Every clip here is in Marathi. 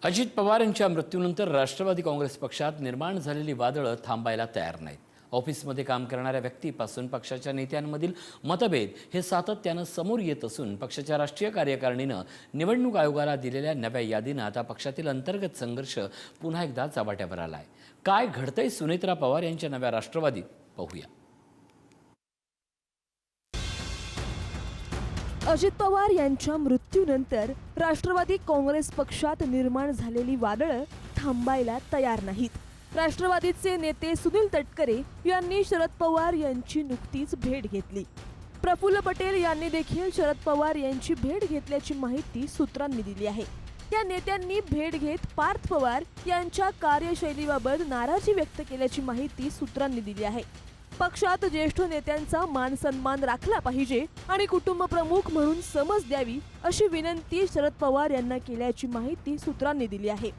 अजित पवार यांच्या मृत्यूनंतर राष्ट्रवादी काँग्रेस पक्षात निर्माण झालेली वादळं थांबायला तयार नाहीत. ऑफिसमध्ये काम करणाऱ्या व्यक्तीपासून पक्षाच्या नेत्यांमधील मतभेद हे सातत्यानं समोर येत असून पक्षाच्या राष्ट्रीय कार्यकारिणीनं निवडणूक आयोगाला दिलेल्या नव्या यादीनं आता पक्षातील अंतर्गत संघर्ष पुन्हा एकदा चव्हाट्यावर आलाय. काय घडतंय सुनेत्रा पवार यांच्या नव्या राष्ट्रवादीत पाहूया. अजित पवार यांच्या मृत्यूनंतर राष्ट्रवादी काँग्रेस पक्षात निर्माण झालेली वादळं थांबायला तयार नाहीत. राष्ट्रवादीचे नेते सुनील तटकरे यांनी शरद पवार यांची नुकतीच भेट घेतली. प्रफुल्ल पटेल यांनी देखील शरद पवार यांची भेट घेतल्याची माहिती सूत्रांनी दिली आहे. या नेत्यांनी भेट घेत पार्थ पवार यांच्या कार्यशैलीबाबत नाराजी व्यक्त केल्याची माहिती सूत्रांनी दिली आहे. पक्षात ज्येष्ठ नेत्यांचा मान सन्मान राखला पाहिजे आणि कुटुंब प्रमुख म्हणून समज द्यावी अशी विनंती शरद पवार यांना केल्याची माहिती सूत्रांनी दिली आहे.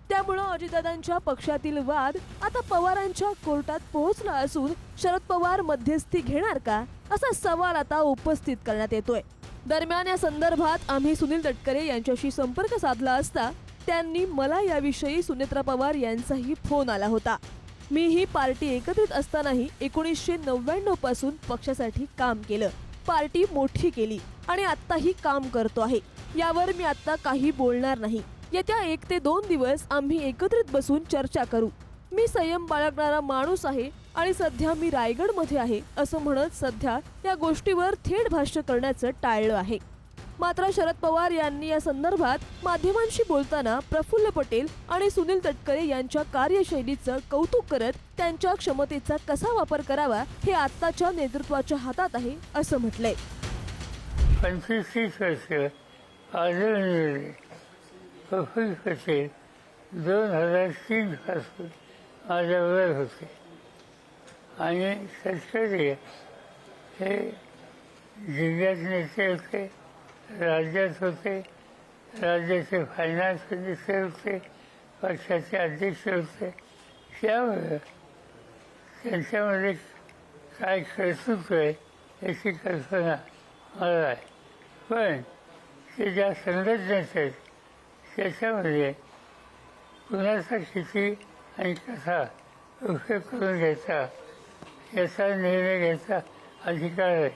त्यामुळे अजितदादांच्या पक्षातील वाद आता पवारांच्या कोर्टात पोहोचला असून शरद पवार मध्यस्थी घेणार का असा सवाल आता उपस्थित करण्यात येतोय. दरम्यान या संदर्भात आम्ही सुनील तटकरे यांच्याशी संपर्क साधला असता त्यांनी मला याविषयी सुनेत्रा पवार यांचाही फोन आला होता. मी ही पार्टी एकत्रित असतानाही 1999 पासून पक्षासाठी काम केलं, पार्टी मोठी केली आणि आत्ताही काम करतो आहे. यावर मी आता काही बोलणार नाही. येत्या 1 ते 2 दिवस आम्ही एकत्रित बसून चर्चा करू. मी संयम बाळगणारा माणूस आहे आणि सध्या मी रायगडमध्ये आहे असं म्हणत सध्या या गोष्टीवर थेट भाष्य करण्याचं टाळलं आहे. मात्र शरद पवार यांनी या संदर्भात माध्यमांशी बोलताना प्रफुल्ल पटेल आणि सुनील तटकरे यांच्या कार्यशैलीचं कौतुक करत त्यांच्या क्षमतेचा कसा वापर करावा हे आत्ताच्या नेतृत्वाच्या हातात आहे असं म्हटलंय. 25 वर्ष आदरणीय प्रफुल्ल पटेल 2003 पासून माझ्यावर होते आणि तटकरे हे जिल्ह्यात नेते होते, राज्यात होते, राज्याचे फायनान्स मिनिस्टर होते, पक्षाचे अध्यक्ष होते. त्यामुळे त्यांच्यामध्ये काय कर्तृत्व आहे याची कल्पना मला आहे. पण ते ज्या संघटनेत आहेत त्याच्यामध्ये कुणाचा किती आणि कसा उपयोग करून घ्यायचा याचा निर्णय घ्यायचा अधिकार आहे.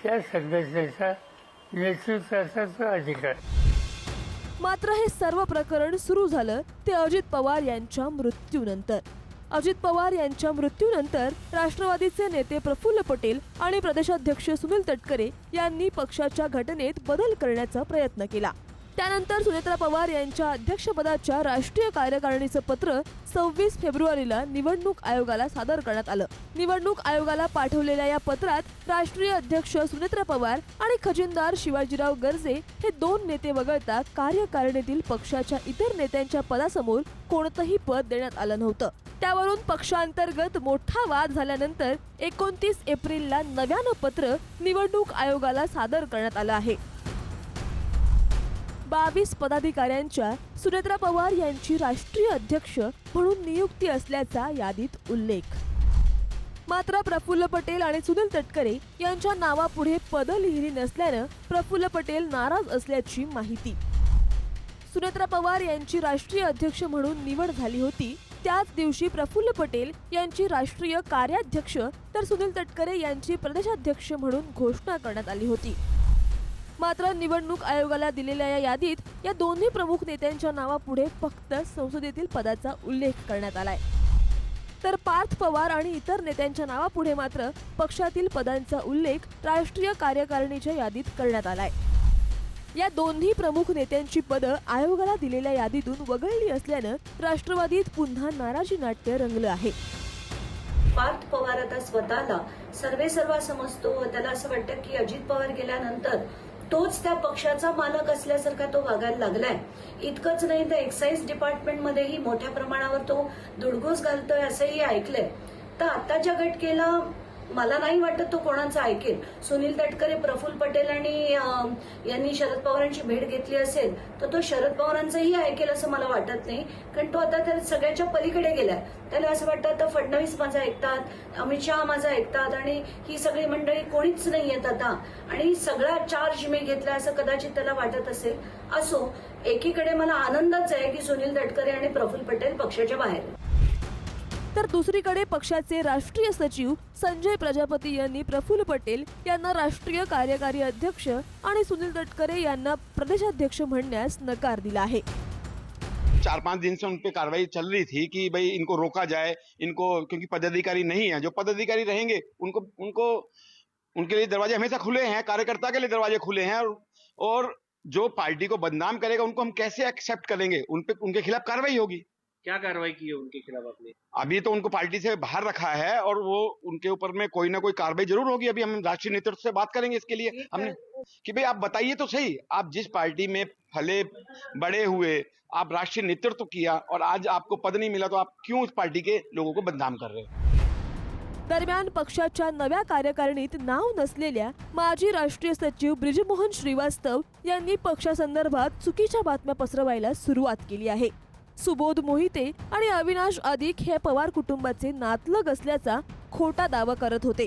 त्या संघटनेचा नेतृत्वाचा तो अधिकार. मात्र हे सर्व प्रकरण सुरू झालं ते अजित पवार यांच्या मृत्यूनंतर. अजित पवार यांच्या मृत्यूनंतर राष्ट्रवादीचे नेते प्रफुल्ल पटेल आणि प्रदेशाध्यक्ष सुनील तटकरे यांनी पक्षाच्या घटनेत बदल करण्याचा प्रयत्न केला. त्यानंतर सुनेत्रा पवार यांच्या अध्यक्षपदाच्या राष्ट्रीय कार्यकारिणीचं पत्र 26 फेब्रुवारीला निवडणूक आयोगाला सादर करण्यात आलं. निवडणूक आयोगाला पाठवलेल्या या पत्रात राष्ट्रीय अध्यक्ष सुनेत्रा पवार आणि खजिनदार शिवाजीराव गर्जे हे 2 नेते वगळता कार्यकारिणीतील पक्षाच्या इतर नेत्यांच्या पदासमोर कोणतंही पद देण्यात आलं नव्हतं. त्यावरून पक्षांतर्गत मोठा वाद झाल्यानंतर 29 एप्रिलला नव्यानं पत्र निवडणूक आयोगाला सादर करण्यात आलं आहे. 22 पदाधिकाऱ्यांच्या सुनेत्रा पवार यांची राष्ट्रीय अध्यक्ष म्हणून नियुक्ती असल्याचा यादीत उल्लेख. मात्र प्रफुल्ल पटेल आणि सुनील तटकरे यांच्या नावापुढे पद लिहिली नसल्यानं प्रफुल्ल पटेल नाराज असल्याची माहिती. सुनेत्रा पवार यांची राष्ट्रीय अध्यक्ष म्हणून निवड झाली होती. त्याच दिवशी प्रफुल्ल पटेल यांची राष्ट्रीय कार्याध्यक्ष तर सुनील तटकरे यांची प्रदेशाध्यक्ष म्हणून घोषणा करण्यात आली होती. मात्र निवडणूक आयोगाला दिलेल्या या यादीत या दोन्ही प्रमुख नेत्यांच्या नावापुढे फक्त संसदेतील पदाचा उल्लेख करण्यात आलाय. तर पार्थ पवार आणि इतर नेत्यांच्या नावापुढे मात्र पक्षातील पदांचा उल्लेख राष्ट्रीय कार्यकारिणीच्या यादीत करण्यात आलाय. या दोन्ही प्रमुख नेत्यांची पदं आयोगाला दिलेल्या यादीतून वगळली असल्यानं राष्ट्रवादीत पुन्हा नाराजी नाट्य रंगलं आहे. पार्थ पवार आता स्वतःला सर्वेसर्वा समजतो. त्याला असं वाटतं की अजित पवार गेल्यानंतर तोच त्या पक्षाचा मालक असल्यासारखा तो वागायला लागलाय. इतकंच नाही तर एक्साईज डिपार्टमेंटमध्येही मोठ्या प्रमाणावर तो धुडगूस घालतोय असंही ऐकलंय. तर आताच्या घटकेला मला नाही वाटत तो कोणाचं ऐकेल. सुनील तटकरे, प्रफुल्ल पटेल आणि यांनी शरद पवारांची भेट घेतली असेल तर तो शरद पवारांचंही ऐकेल असं मला वाटत नाही. कारण तो आता त्या सगळ्याच्या पलीकडे गेलाय. त्याला असं वाटतं आता फडणवीस माझा ऐकतात, अमित शहा माझा ऐकतात आणि ही सगळी मंडळी कोणीच नाही येत आता आणि सगळा चार्ज मी घेतला असं कदाचित त्याला वाटत असेल. असो, एकीकडे मला आनंदच आहे की सुनील तटकरे आणि प्रफुल्ल पटेल पक्षाच्या बाहेर आहेत. तर दुसरीकडे पक्षाचे राष्ट्रीय सचिव संजय प्रजापती यांनी प्रफुल्ल पटेल यांना राष्ट्रीय कार्यकारी अध्यक्ष आणि सुनील तटकरे यांना प्रदेशाध्यक्ष म्हणण्यास नकार दिला आहे. 4-5 दिन से उन पे कार्रवाई चल रही थी कि भाई इनको रोका जाए, इनको, क्योंकि पदाधिकारी नहीं है, जो पदाधिकारी रहेंगे उनको उनके लिए दरवाजे हमेशा खुले हैं, कार्यकर्ता के लिए दरवाजे खुले हैं, और जो पार्टी को बदनाम करेगा उनको हम कैसे एक्सेप्ट करेंगे? उनके खिलाफ कार्रवाई होगी. क्या कार्रवाई की है उनके खिलाफ आपने? अभी तो उनको पार्टी से बाहर रखा है और वो उनके ऊपर में कोई ना कोई कार्रवाई जरूर होगी. अभी हम राष्ट्रीय नेतृत्व से बात करेंगे इसके लिए. हमने कि भाई आप बताइए तो सही, आप जिस पार्टी में फले बड़े हुए, आप राष्ट्रीय नेतृत्व किया और आज आपको पद नहीं मिला, तो आप क्यों उस पार्टी के लोगों को बदनाम कर रहे हो? दरम्यान पक्षाच्या नव्या कार्यकारिणीत नाव नसलेल्या माजी राष्ट्रीय सचिव ब्रिजमोहन श्रीवास्तव यांनी पक्षासंदर्भात चुकीच्या बातम्या पसरवायला सुरुवात केली आहे. सुबोध मोहिते आणि अविनाश अधिक हे पवार कुटुंबाचे नातलग असल्याचा खोटा दावा करत होते.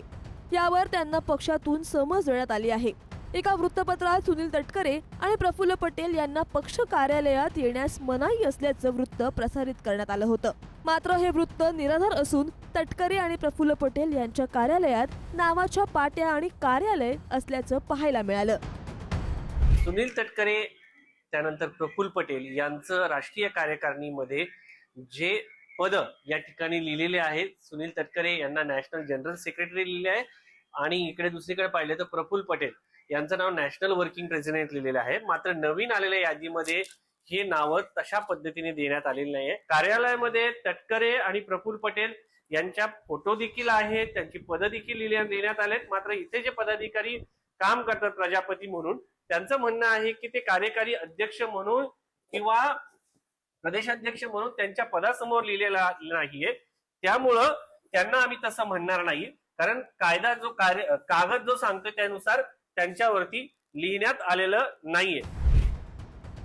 यावर त्यांना पक्षातून समज देण्यात आली आहे. एका वृत्तपत्रात सुनील तटकरे आणि प्रफुल्ल पटेल यांना पक्ष कार्यालयात येण्यास मनाई असल्याचं वृत्त प्रसारित करण्यात आलं होतं. मात्र हे वृत्त निराधार असून तटकरे आणि प्रफुल्ल पटेल यांच्या कार्यालयात नावाच्या पाट्या आणि कार्यालय असल्याचं पाहायला मिळालं. सुनील तटकरे त्यानंतर प्रफुल्ल पटेल यांचं राष्ट्रीय कार्यकारिणीमध्ये जे पद या ठिकाणी लिहिलेले आहेत, सुनील तटकरे यांना नॅशनल जनरल सेक्रेटरी लिहिले आहे आणि इकडे दुसरीकडे पाहिले तर प्रफुल्ल पटेल यांचं नाव नॅशनल वर्किंग प्रेसिडेंट लिहिलेलं आहे. मात्र नवीन आलेल्या यादीमध्ये हे नावं तशा पद्धतीने देण्यात आलेली नाहीये. कार्यालयामध्ये तटकरे आणि प्रफुल्ल पटेल यांच्या फोटो देखील आहेत, त्यांची पद देखील देण्यात आलेत. मात्र इथे जे पदाधिकारी काम करतात प्रजापती म्हणून, त्यांचं म्हणणं आहे की ते कार्यकारी अध्यक्ष म्हणून किंवा प्रदेशाध्यक्ष म्हणून त्यांच्या पदासमोर लिहिलेला नाहीये. त्यामुळं त्यांना आम्ही तसं म्हणणार नाही, कारण कायदा जो कागद जो सांगतो त्यानुसार त्यांच्यावरती लिहिण्यात आलेलं नाहीये.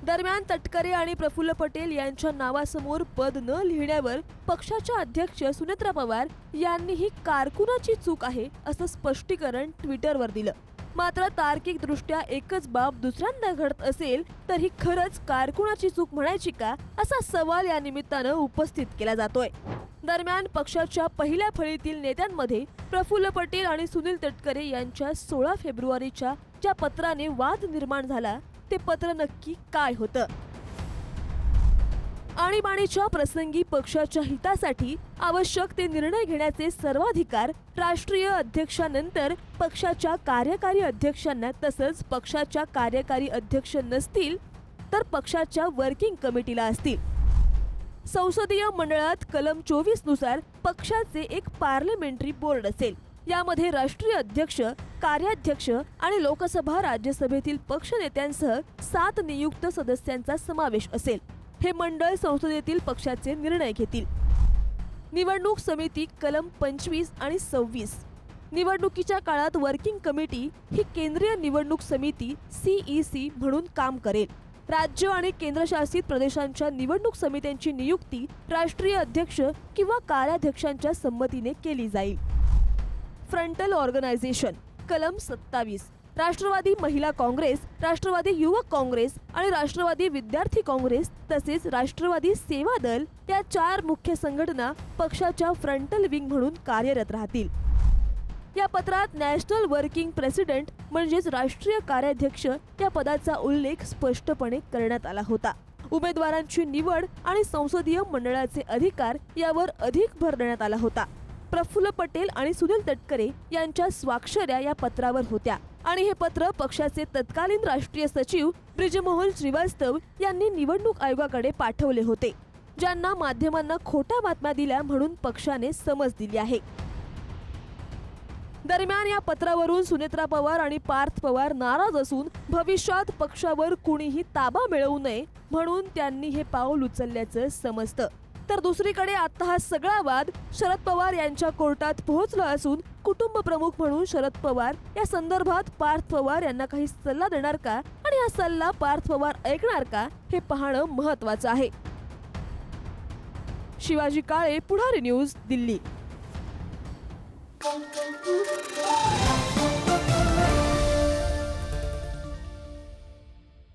दरम्यान तटकरे आणि प्रफुल्ल पटेल यांच्या नावासमोर पद न लिहिण्यावर पक्षाच्या अध्यक्ष सुनेत्रा पवार यांनी ही कारकुनाची चूक आहे असं स्पष्टीकरण ट्विटरवर दिलं. मात्र तार्किक दृष्ट्या एकच बाब दुसऱ्यांदा घडत असेल तर ही खरंच कारकुनाची चूक म्हणायची का, असा सवाल या निमित्तानं उपस्थित केला जातोय. दरम्यान पक्षाच्या पहिल्या फळीतील नेत्यांमध्ये प्रफुल्ल पटेल आणि सुनील तटकरे यांच्या 16 फेब्रुवारीच्या ज्या पत्राने वाद निर्माण झाला ते पत्र नक्की काय होतं? आणीबाणीच्या प्रसंगी पक्षाच्या हितासाठी आवश्यक ते निर्णय घेण्याचे सर्वाधिकार राष्ट्रीय अध्यक्षानंतर पक्षाच्या कार्यकारी अध्यक्षांना, तसंच पक्षाच्या कार्यकारी अध्यक्ष नसतील तर पक्षाच्या वर्किंग कमिटीला असतील. संसदीय मंडळात कलम 24 नुसार पक्षाचे एक पार्लमेंटरी बोर्ड असेल. यामध्ये राष्ट्रीय अध्यक्ष, कार्याध्यक्ष आणि लोकसभा राज्यसभेतील पक्षनेत्यांसह 7 नियुक्त सदस्यांचा समावेश असेल. हे मंडळ संसदेतील पक्षाचे निर्णय घेतील. निवडणूक समिती कलम 25 आणि 26. निवडणुकीच्या काळात वर्किंग कमिटी ही केंद्रीय निवडणूक समिती CEC म्हणून काम करेल. राज्य आणि केंद्रशासित प्रदेशांच्या निवडणूक समित्यांची नियुक्ती राष्ट्रीय अध्यक्ष किंवा कार्याध्यक्षांच्या संमतीने केली जाईल. फ्रंटल ऑर्गनायझेशन कलम 27. राष्ट्रवादी महिला काँग्रेस, राष्ट्रवादी युवक काँग्रेस आणि राष्ट्रवादी विद्यार्थी काँग्रेस तसेच राष्ट्रवादी सेवा दल या 4 मुख्य संघटना पक्षाच्या फ्रंटल विंग म्हणून कार्यरत राहतील. या पत्रात नॅशनल वर्किंग प्रेसिडेंट म्हणजेच राष्ट्रीय कार्याध्यक्ष या पदाचा उल्लेख स्पष्टपणे करण्यात आला होता. उमेदवारांची निवड आणि संसदीय मंडळाचे अधिकार यावर अधिक भर देण्यात आला होता. प्रफुल्ल पटेल आणि सुनील तटकरे यांच्या स्वाक्षऱ्या या पत्रावर होत्या आणि हे पत्र पक्षाचे तत्कालीन राष्ट्रीय सचिव ब्रिजमोहन श्रीवास्तव यांनी निवडणूक आयोगाकडे पाठवले होते, ज्यांना माध्यमांना खोट्या बातम्या दिल्या म्हणून पक्षाने समज दिली आहे. दरम्यान या पत्रावरून सुनेत्रा पवार आणि पार्थ पवार नाराज असून भविष्यात पक्षावर कुणीही ताबा मिळवू नये म्हणून त्यांनी हे पाऊल उचलल्याचं समजतं. तर दुसरीकडे आता हा सगळा वाद शरद पवार यांच्या कोर्टात पोहोचला असून कुटुंब प्रमुख म्हणून शरद पवार या संदर्भात पार्थ पवार यांना काही सल्ला देणार का आणि हा सल्ला पार्थ पवार ऐकणार का हे पाहणं महत्त्वाचं आहे. शिवाजी काळे, पुढारी न्यूज, दिल्ली.